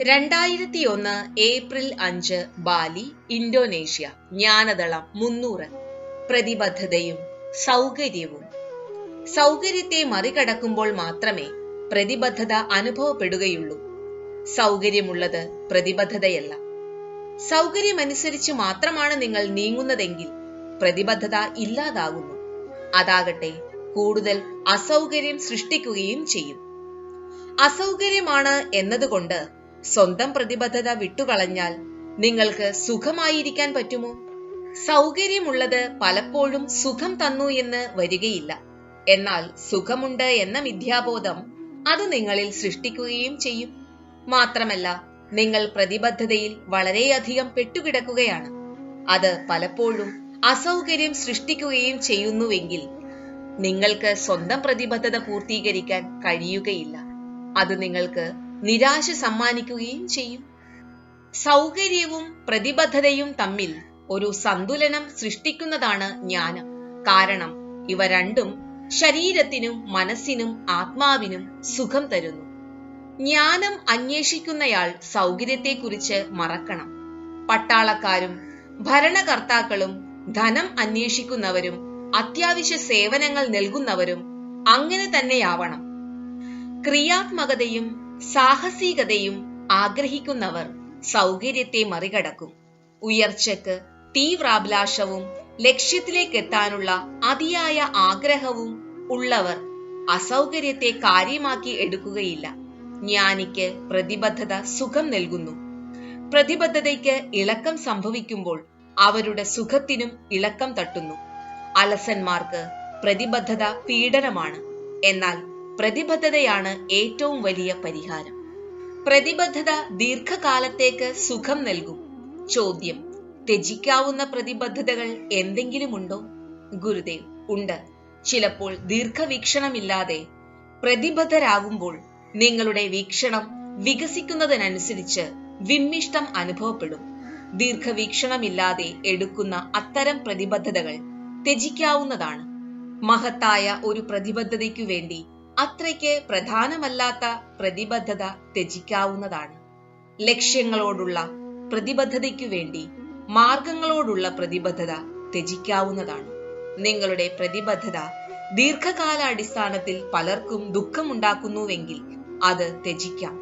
2001 April 5 Bali, Indonesia. ജ്ഞാനദളം 300. പ്രതിബദ്ധതയും സൗകര്യവും. സൗകര്യത്തെ മറികടക്കുമ്പോൾ മാത്രമേ പ്രതിബദ്ധത അനുഭവപ്പെടുകയുള്ളൂ. സൗകര്യമുള്ളത് പ്രതിബദ്ധതയല്ല. സൗകര്യമനുസരിച്ച് മാത്രമാണ് നിങ്ങൾ നീങ്ങുന്നതെങ്കിൽ പ്രതിബദ്ധത ഇല്ലാതാകുന്നു. അതാകട്ടെ കൂടുതൽ അസൗകര്യം സൃഷ്ടിക്കുകയും ചെയ്യും. അസൗകര്യമാണ് എന്നതുകൊണ്ട് സ്വന്തം പ്രതിബദ്ധത വിട്ടുകളഞ്ഞാൽ നിങ്ങൾക്ക് സുഖമായിരിക്കാൻ പറ്റുമോ? സൗകര്യമുള്ളത് പലപ്പോഴും സുഖം തന്നു എന്ന് വരികയില്ല. എന്നാൽ സുഖമുണ്ട് എന്ന മിഥ്യാബോധം അത് നിങ്ങളിൽ സൃഷ്ടിക്കുകയും ചെയ്യും. മാത്രമല്ല, നിങ്ങൾ പ്രതിബദ്ധതയിൽ വളരെയധികം പെട്ടുകിടക്കുകയാണ്. അത് പലപ്പോഴും അസൗകര്യം സൃഷ്ടിക്കുകയും ചെയ്യുന്നുവെങ്കിൽ നിങ്ങൾക്ക് സ്വന്തം പ്രതിബദ്ധത പൂർത്തീകരിക്കാൻ കഴിയുകയില്ല. അത് നിങ്ങൾക്ക് നിരാശ സമ്മാനിക്കുകയും ചെയ്യും. സൗകര്യവും പ്രതിബദ്ധതയും തമ്മിൽ ഒരു സന്തുലനം സൃഷ്ടിക്കുന്നതാണ് ജ്ഞാനം. കാരണം ഇവ രണ്ടും ശരീരത്തിനും മനസ്സിനും ആത്മാവിനും സുഖം തരുന്നു. ജ്ഞാനം അന്വേഷിക്കുന്നയാൾ സൗകര്യത്തെക്കുറിച്ച് മറക്കണം. പട്ടാളക്കാരും ഭരണകർത്താക്കളും ധനം അന്വേഷിക്കുന്നവരും അത്യാവശ്യ സേവനങ്ങൾ നൽകുന്നവരും അങ്ങനെ തന്നെയാവണം. ക്രിയാത്മകതയും സാഹസികതയും ആഗ്രഹിക്കുന്നവർ സൗകര്യത്തെ മറികടക്കും. ഉയർച്ചയ്ക്ക് തീവ്രാഭിലാഷവും ലക്ഷ്യത്തിലേക്കെത്താനുള്ള അതിയായ ആഗ്രഹവും ഉള്ളവർ അസൗകര്യത്തെ കാര്യമാക്കി എടുക്കുകയില്ല. ജ്ഞാനിക്ക് പ്രതിബദ്ധത സുഖം നൽകുന്നു. പ്രതിബദ്ധതയ്ക്ക് ഇളക്കം സംഭവിക്കുമ്പോൾ അവരുടെ സുഖത്തിനും ഇളക്കം തട്ടുന്നു. അലസന്മാർക്ക് പ്രതിബദ്ധത പീഡനമാണ്. എന്നാൽ പ്രതിബദ്ധതയാണ് ഏറ്റവും വലിയ പരിഹാരം. പ്രതിബദ്ധത ദീർഘകാലത്തേക്ക് സുഖം നൽകും. ചോദ്യം: ത്യജിക്കാവുന്ന പ്രതിബദ്ധതകൾ എന്തെങ്കിലുമുണ്ടോ? ഗുരുദേവ്: ഉണ്ട്. ചിലപ്പോൾ ദീർഘവീക്ഷണമില്ലാതെ പ്രതിബദ്ധരാകുമ്പോൾ നിങ്ങളുടെ വീക്ഷണം വികസിക്കുന്നതിനനുസരിച്ച് വിമ്മിഷ്ടം അനുഭവപ്പെടും. ദീർഘവീക്ഷണമില്ലാതെ എടുക്കുന്ന അത്തരം പ്രതിബദ്ധതകൾ ത്യജിക്കാവുന്നതാണ്. മഹത്തായ ഒരു പ്രതിബദ്ധതയ്ക്കു വേണ്ടി അത്രയ്ക്ക് പ്രധാനമല്ലാത്ത പ്രതിബദ്ധത ത്യജിക്കാവുന്നതാണ്. ലക്ഷ്യങ്ങളോടുള്ള പ്രതിബദ്ധതയ്ക്കു വേണ്ടി മാർഗങ്ങളോടുള്ള പ്രതിബദ്ധത ത്യജിക്കാവുന്നതാണ്. നിങ്ങളുടെ പ്രതിബദ്ധത ദീർഘകാലാടിസ്ഥാനത്തിൽ പലർക്കും ദുഃഖമുണ്ടാക്കുന്നുവെങ്കിൽ അത് ത്യജിക്കാം.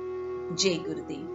ജയ് ഗുരുദേവ്.